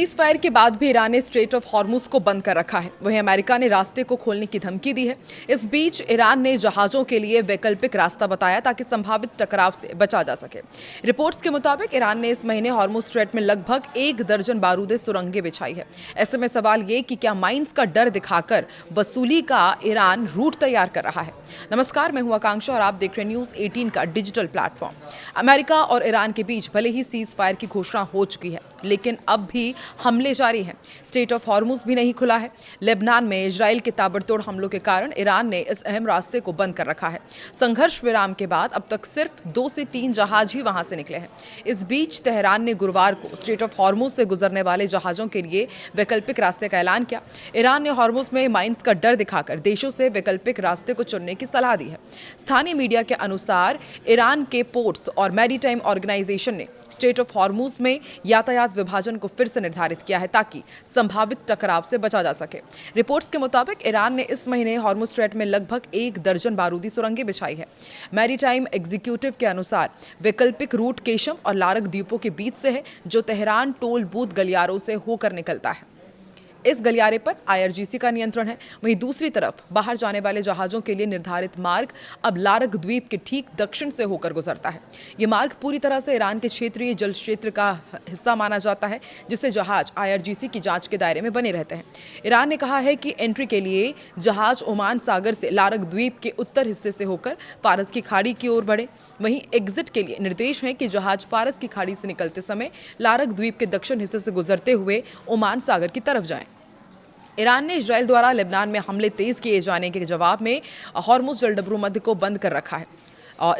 Cease fire के बाद भी ईरान ने स्ट्रेट ऑफ हॉर्मुज को बंद कर रखा है। वहीं अमेरिका ने रास्ते को खोलने की धमकी दी है। इस बीच ईरान ने जहाजों के लिए वैकल्पिक रास्ता बताया ताकि संभावित टकराव से बचा जा सके। रिपोर्ट्स के मुताबिक ईरान ने इस महीने हॉर्मुज स्ट्रेट में लगभग 1 दर्जन बारूदी सुरंगें बिछाई है। ऐसे में सवाल ये कि क्या माइंस का डर दिखाकर वसूली का ईरान रूट तैयार कर रहा है। नमस्कार, मैं हूं आकांक्षा और आप देख रहे हैं न्यूज़ 18 का डिजिटल प्लेटफॉर्म। अमेरिका और ईरान के बीच भले ही सीज फायर की घोषणा हो चुकी है, लेकिन अब भी हमले जारी हैं। स्टेट ऑफ हॉर्मुज भी नहीं खुला है। लेबनान में इजराइल के ताबड़तोड़ हमलों के कारण ईरान ने इस अहम रास्ते को बंद कर रखा है। संघर्ष विराम के बाद अब तक सिर्फ 2 से 3 जहाज ही वहां से निकले हैं। इस बीच तेहरान ने गुरुवार को स्टेट ऑफ हॉर्मुज से गुजरने वाले जहाजों के लिए वैकल्पिक रास्ते का ऐलान किया। ईरान ने हॉर्मुज में माइंस का डर दिखाकर देशों से वैकल्पिक रास्ते को चुनने की सलाह दी है। स्थानीय मीडिया के अनुसार ईरान के पोर्ट्स और मैरीटाइम ऑर्गेनाइजेशन ने स्टेट ऑफ हॉर्मुज में यातायात विभाजन को फिर से निर्धारित किया है ताकि संभावित टकराव से बचा जा सके। रिपोर्ट्स के मुताबिक ईरान ने इस महीने हॉर्मुज स्ट्रेट में लगभग 1 दर्जन बारूदी सुरंगें बिछाई है। मैरीटाइम एग्जीक्यूटिव के अनुसार वैकल्पिक रूट केशम और लारक द्वीपों के बीच से है, जो तेहरान टोल बूथ गलियारों से होकर निकलता है। इस गलियारे पर IRGC का नियंत्रण है। वहीं दूसरी तरफ बाहर जाने वाले जहाजों के लिए निर्धारित मार्ग अब लारक द्वीप के ठीक दक्षिण से होकर गुजरता है। ये मार्ग पूरी तरह से ईरान के क्षेत्रीय जल क्षेत्र का हिस्सा माना जाता है, जिससे जहाज IRGC की जांच के दायरे में बने रहते हैं। ईरान ने कहा है कि एंट्री के लिए जहाज ओमान सागर से लारक द्वीप के उत्तर हिस्से से होकर फारस की खाड़ी की ओर बढ़े। वहीं एग्जिट के लिए निर्देश है कि जहाज फारस की खाड़ी से निकलते समय लारक द्वीप के दक्षिण हिस्से से गुजरते हुए ओमान सागर की तरफ जाएं। ईरान ने इजराइल द्वारा लेबनान में हमले तेज किए जाने के जवाब में हॉर्मुज जलडबरू मध्य को बंद कर रखा है,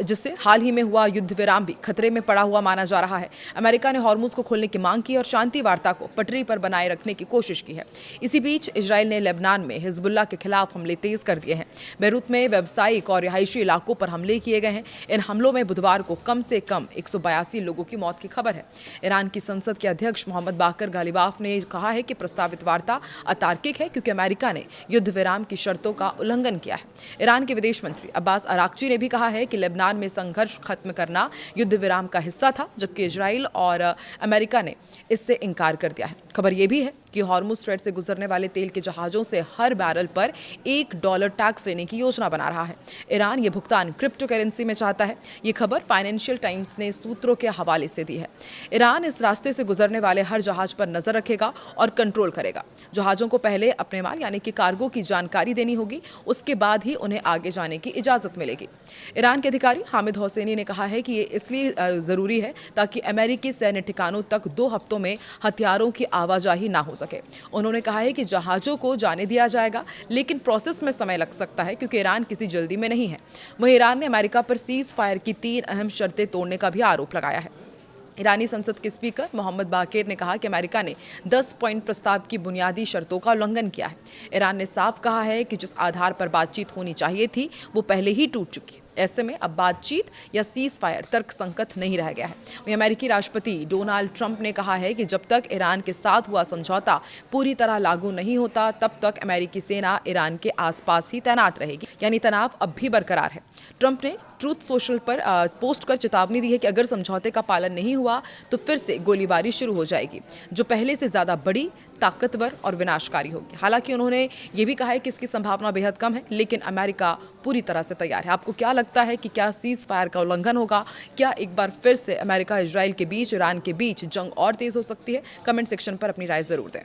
जिससे हाल ही में हुआ युद्ध विराम भी खतरे में पड़ा हुआ माना जा रहा है। अमेरिका ने हॉर्मुज को खोलने की मांग की और शांति वार्ता को पटरी पर बनाए रखने की कोशिश की है। इसी बीच इजराइल ने लेबनान में हिजबुल्लाह के खिलाफ हमले तेज कर दिए हैं। बेरूत में व्यावसायिक और रिहायशी इलाकों पर हमले किए गए हैं। इन हमलों में बुधवार को कम से कम 182 लोगों की मौत की खबर है। ईरान की संसद के अध्यक्ष मोहम्मद बाकर गालिबाफ ने कहा है कि प्रस्तावित वार्ता अतार्किक है, क्योंकि अमेरिका ने युद्ध विराम की शर्तों का उल्लंघन किया है। ईरान के विदेश मंत्री अब्बास अराक्ची ने भी कहा है कि लेबनान में संघर्ष खत्म करना युद्ध विराम का हिस्सा था, जबकि इजराइल और अमेरिका ने इससे इनकार कर दिया है। खबर यह भी है कि हॉर्मुज स्ट्रेट से गुजरने वाले तेल के जहाजों से हर बैरल पर $1 टैक्स लेने की योजना बना रहा है। ईरान ये भुगतान क्रिप्टो करेंसी में चाहता है। ये खबर फाइनेंशियल टाइम्स ने सूत्रों के हवाले से दी है। ईरान इस रास्ते से गुजरने वाले हर जहाज पर नजर रखेगा और कंट्रोल करेगा। जहाजों को पहले अपने माल यानी कि कार्गो की जानकारी देनी होगी, उसके बाद ही उन्हें आगे जाने की इजाजत मिलेगी। ईरान के अधिकारी हामिद हुसैनी ने कहा है कि ये इसलिए जरूरी है ताकि अमेरिकी सैन्य ठिकानों तक 2 हफ्तों में हथियारों की आवाजाही ना हो सके। उन्होंने कहा है कि जहाजों को जाने दिया जाएगा, लेकिन प्रोसेस में समय लग सकता है, क्योंकि ईरान किसी जल्दी में नहीं है। वहीं ईरान ने अमेरिका पर सीज फायर की 3 अहम शर्तें तोड़ने का भी आरोप लगाया है। ईरानी संसद के स्पीकर मोहम्मद बाकेर ने कहा कि अमेरिका ने 10 पॉइंट प्रस्ताव की बुनियादी शर्तों का उल्लंघन किया है। ईरान ने साफ कहा है कि जिस आधार पर बातचीत होनी चाहिए थी, वो पहले ही टूट चुकी है। ऐसे में अब बातचीत या सीज फायर तर्क संगत नहीं रह गया है। वहीं अमेरिकी राष्ट्रपति डोनाल्ड ट्रंप ने कहा है कि जब तक ईरान के साथ हुआ समझौता पूरी तरह लागू नहीं होता, तब तक अमेरिकी सेना ईरान के आसपास ही तैनात रहेगी, यानी तनाव अब भी बरकरार है। ट्रंप ने ट्रूथ सोशल पर पोस्ट कर चेतावनी दी है कि अगर समझौते का पालन नहीं हुआ तो फिर से गोलीबारी शुरू हो जाएगी, जो पहले से ज्यादा बड़ी, ताकतवर और विनाशकारी होगी। हालांकि उन्होंने ये भी कहा है कि इसकी संभावना बेहद कम है, लेकिन अमेरिका पूरी तरह से तैयार है। आपको क्या लगता है कि क्या सीज फायर का उल्लंघन होगा? क्या एक बार फिर से अमेरिका इजराइल के बीच, ईरान के बीच जंग और तेज हो सकती है? कमेंट सेक्शन पर अपनी राय जरूर दें।